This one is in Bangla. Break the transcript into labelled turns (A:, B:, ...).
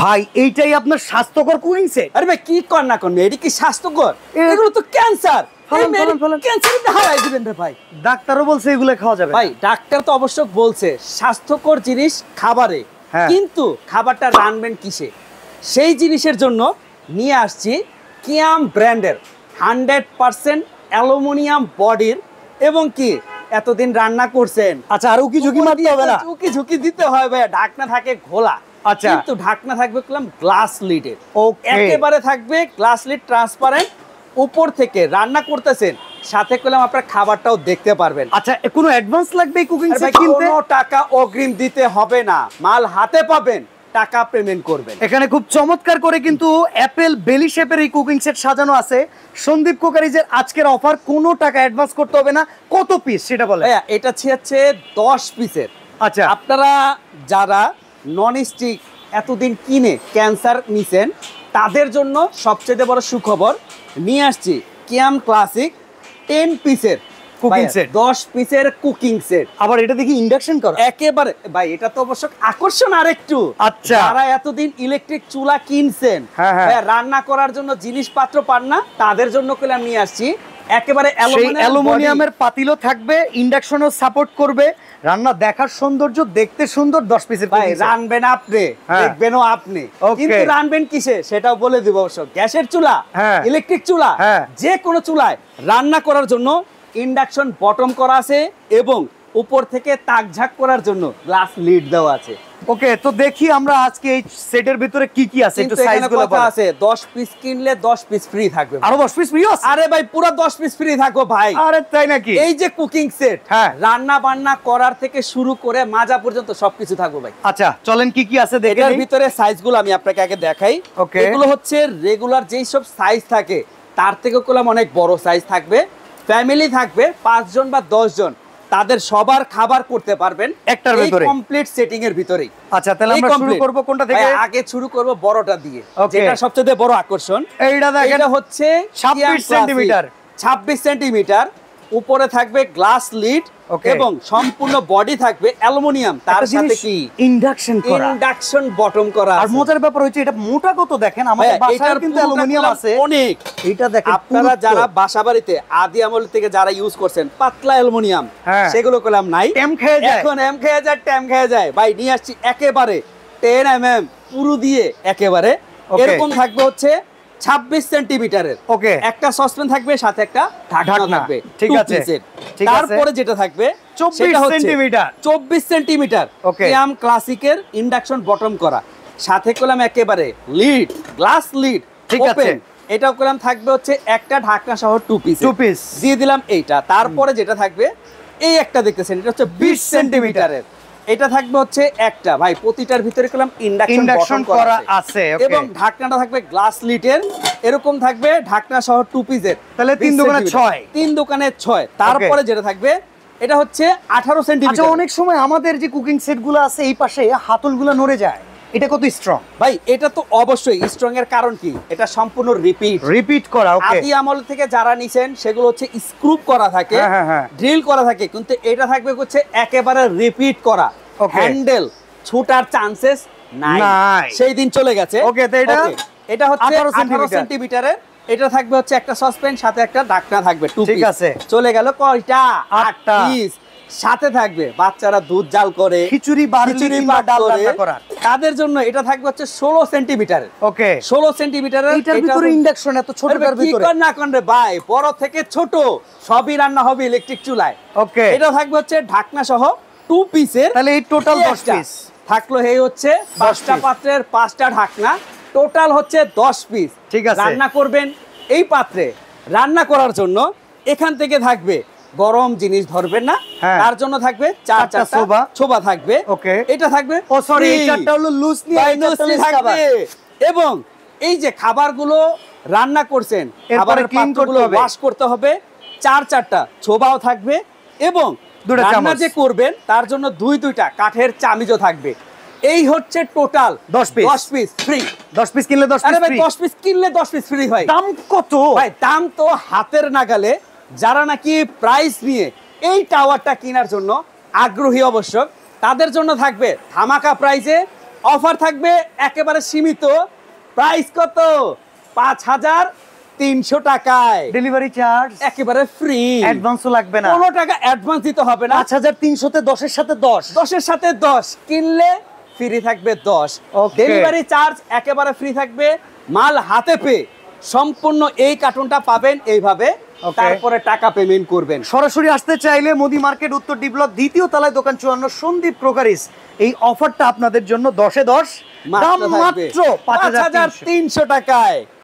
A: ভাই এইটাই আপনার স্বাস্থ্যকর কুকিং সেট?
B: আরে ভাই কি কর না করবে, এটা কি স্বাস্থ্যকর? এগুলো তো ক্যান্সার। ক্যান্সার হারাই দিবেন রে ভাই।
A: ডাক্তারও বলছে এগুলো খাওয়া যাবে
B: ভাই, ডাক্তার তো অবশ্য বলছে স্বাস্থ্যকর জিনিস খাবারে, কিন্তু খাবারটা রানবেন কিসে? সেই জিনিসের জন্য নিয়ে আসছি কিয়াম ব্র্যান্ডের 100% অ্যালুমিনিয়াম বডির, এবং কি এতদিন রান্না করছেন।
A: আচ্ছা, আর উকি ঝুঁকি মারতে হবে না?
B: উকি ঝুঁকি দিতে হয় ভাই। ঢাকনা থাকে ঘোলা,
A: আচ্ছা,
B: কিন্তু ঢাকনা থাকবে গ্লাস লিডের। একেবারে থাকবে গ্লাস লিড ট্রান্সপারেন্ট। উপর থেকে রান্না করতেছেন, সাথে করলাম আপনার খাবারটাও দেখতে পারবেন।
A: আচ্ছা, কোনো অ্যাডভান্স লাগবে এই কুকিং সেট কিনতে?
B: কোনো টাকা অগ্রিম দিতে হবে না, মাল হাতে পাবেন, টাকা পেমেন্ট করবেন।
A: এখানে খুব চমৎকার করে কিন্তু অ্যাপেল বেলি শেপের এই কুকিং সেট সাজানো আছে। সন্দীপ কুকারিজের আজকের অফার, কোনো টাকা অ্যাডভান্স করতে হবে না। কত পিস সেটা বলে?
B: এটা হচ্ছে 10 পিসের।
A: আচ্ছা,
B: আপনারা যারা নন স্টিক এতদিন কিনে ক্যান্সার নিছেন, তাদের জন্য সবচেয়ে বড় সুখবর নিয়ে আসছি কিয়াম ক্লাসিক 10 পিসের
A: কুকিং সেট,
B: 10 পিসের কুকিং সেট।
A: আবার এটা দেখি ইন্ডাকশন করা।
B: একেবারে ভাই, এটা তো অবশ্য আকর্ষণ আরেকটু।
A: আচ্ছা,
B: যারা এতদিন ইলেকট্রিক চুলা কিনছেন, রান্না করার জন্য জিনিসপত্র পান না, তাদের জন্য কইলাম নিয়ে আসছি একেবারে
A: অ্যালুমিনিয়ামের পাতিলও থাকবে, ইন্ডাকশনও সাপোর্ট করবে, রান্না দেখার সৌন্দর্য, দেখতে সুন্দর। 10 পিসের
B: ভাই, রানবেন আপনি, দেখবেনও আপনি, কিন্তু রানবেন কিসে সেটাও বলে দিব অবশ্য। গ্যাসের চুলা, ইলেকট্রিক চুলা, যে কোনো চুলায় রান্না করার জন্য ইন্ডাকশন বটম করা আছে, এবং উপর থেকে তাকঝাক করার জন্য গ্লাস লিড দেওয়া আছে।
A: ওকে, তো দেখি আমরা আজকে এই সেটের ভিতরে কি কি আছে একটু সাইজগুলো বলো।
B: আছে 10 পিস কিনলে 10 পিস ফ্রি থাকবে।
A: আরো 10 পিস ফ্রি আছে?
B: আরে ভাই, পুরো 10 পিস ফ্রি থাকো ভাই।
A: আরে তাই নাকি?
B: এই যে কুকিং সেট, রান্না বান্না করার থেকে শুরু করে মাজা পর্যন্ত সবকিছু থাকবে ভাই।
A: আচ্ছা, চলেন কি কি আছে দেখে।
B: এর ভিতরে সাইজগুলো আমি আপনাকে আগে দেখাই। এগুলো হচ্ছে রেগুলার যেই সব সাইজ থাকে, তার থেকে কলম অনেক বড় সাইজ থাকবে। ফ্যামিলি থাকবে 5 জন বা 10 জন, তাদের সবার খাবার করতে পারবেন একটার ভিতরে, কমপ্লিট সেটিং এর ভিতরেই।
A: আচ্ছা, তাহলে আমরা শুরু করব কোনটা থেকে?
B: আগে শুরু করব বড়টা দিয়ে, যেটা সবচেয়ে বড় আকর্ষণ।
A: এইটা দেখেন,
B: এটা হচ্ছে
A: 26 সেন্টিমিটার।
B: 26 সেন্টিমিটার। উপরে থাকবে গ্লাস লিড, এবং সম্পূর্ণ বডি থাকবে অ্যালুমিনিয়াম, তার সাথে কি ইন্ডাকশন বটম করা।
A: আর মজার ব্যাপার হচ্ছে এটা মোটা কত দেখেন, আমাদের বাসায় কিন্তু অ্যালুমিনিয়াম আছে
B: অনেক।
A: এটা দেখেন,
B: আপনারা যারা বাসাবাড়িতে আদি আমল থেকে যারা ইউজ করছেন পাতলা অ্যালুমিনিয়াম, সেগুলো কলম নাই,
A: টেম খেয়ে যায়।
B: এখন এম খেয়ে যায়, টেম খেয়ে যায়। ভাই, নিয়ে আসছি একেবারে 10 mm পুরো দিয়ে একেবারে। এরকম থাকবে হচ্ছে 26 সেন্টিমিটারের। একটা সসপ্যান থাকবে, সাথে একটা ঢাকনা থাকবে। ঠিক আছে, তারপরে যেটা থাকবে
A: 24 সেন্টিমিটার।
B: 24 সেন্টিমিটার কিয়াম ক্লাসিকের ইন্ডাকশন বটম করা, সাথে কলম একেবারে লিড, গ্লাস লিড। ঠিক আছে, এটাও কলম থাকবে হচ্ছে একটা ঢাকনা সহ 2 পিস দিয়ে দিলাম এইটা। তারপরে যেটা থাকবে এই একটা দেখতেছেন, এটা হচ্ছে 20 সেন্টিমিটারের। এটা থাকবে হচ্ছে একটা, ভাই প্রতিটার ভিতরে কলম ইন্ডাকশন করা আছে, এবং ঢাকনাটা থাকবে গ্লাস লিডের। এরকম থাকবে ঢাকনা সহ 2 পিসের,
A: তাহলে 3 দোকানে 6।
B: 3 দোকানে 6। তারপরে যেটা থাকবে এটা হচ্ছে 18 সেন্টিমিটার।
A: আচ্ছা, অনেক সময় আমাদের যে কুকিং সেটগুলো আছে এই পাশে হাতলগুলো নড়ে যায়, এটা কত স্ট্রং?
B: ভাই, এটা তো অবশ্যই স্ট্রং। এর কারণ কি? এটা সম্পূর্ণ রিপিট করা। আদি আমল থেকে যারা নিছেন সেগুলো হচ্ছে স্ক্রু করা থাকে, ড্রিল করা থাকে, কিন্তু এটা থাকবে হচ্ছে একেবারে রিপিট করা। হ্যান্ডেল ছুটার চান্সেস নাই, সেই দিন চলে গেছে।
A: ওকে, তো
B: এটা হচ্ছে 18 সেন্টিমিটারের। এটা থাকবে হচ্ছে একটা সসপ্যান, সাথে একটা ঢাকনা থাকবে 2 পিস। ঠিক আছে, চলে গেল কয়টা? 8টা পিস। সাথে থাকবে বাচ্চারা দুধ জাল করে, খিচুড়ি বা ডাল রান্না করা, তাদের জন্য এটা থাকবে হচ্ছে 16 সেন্টিমিটার। 16 সেন্টিমিটারের।
A: এটার ভিতরে ইন্ডাকশন এত ছোটটার ভিতরে
B: কি কর না কোন রে ভাই, বড় থেকে ছোট সবই রান্না হবে ইলেকট্রিক চুলায়। এটা থাকবে হচ্ছে ঢাকনা সহ 2 পিসের।
A: তাহলে এই টোটাল 10 পিস
B: থাকলো। এই হচ্ছে 5টা পাত্রের 5টা ঢাকনা, টোটাল হচ্ছে 10 পিস। ঠিক আছে, রান্না করবেন এই পাত্রে। রান্না করার জন্য এখান থেকে থাকবে গরম জিনিস ধরবেন না, তার জন্য থাকবে 4টা ছোবা থাকবে। এটা থাকবে, ও সরি, এই চারটা হলো লুজ থাকবে। এবং এই যে খাবারগুলো রান্না করছেন, খাবারের পাত্রগুলো ওয়াশ করতে হবে। 4টা ছোবাও থাকবে, এবং রান্না যে করবেন তার জন্য 2টা কাঠের চামিচও থাকবে। এই হচ্ছে টোটাল 10 পিস ফ্রি। 10 পিস কিনলে 10 পিস ফ্রি। 10 পিস কিনলে 10 পিস ফ্রি হয়। দাম কত ভাই? দাম তো হাতের নাগালে। যারা নাকি প্রাইস নিয়ে এই টাওয়ারটা কেনার জন্য আগ্রহী অবশ্য, তাদের জন্য থাকবে ধামাকা প্রাইসে অফার থাকবে একেবারে সীমিত, প্রাইস কত 5300 টাকায়,
A: ডেলিভারি চার্জ
B: একেবারে ফ্রি,
A: অ্যাডভান্সও লাগবে না,
B: কোনো টাকা অ্যাডভান্স দিতে হবে না।
A: 5300 তে 10 এর সাথে 10,
B: 10 এর সাথে 10 কিনলে ফ্রি থাকবে 10,
A: Okay.
B: ডেলিভারি চার্জ একেবারে ফ্রি থাকবে। মাল হাতে পেয়ে সম্পূর্ণ এই কার্টুনটা পাবেন এইভাবে,
A: Okay.
B: তারপরে টাকা পেমেন্ট করবেন।
A: সরাসরি আসতে চাইলে মোদি মার্কেট উত্তর ডি ব্লক দ্বিতীয় তলায় দোকান 54 সন্দীপ ক্রোকারিস। এই অফারটা আপনাদের জন্য 10 এ 10, দাম
B: মাত্র
A: মাত্র 5300
B: 5300 টাকায়।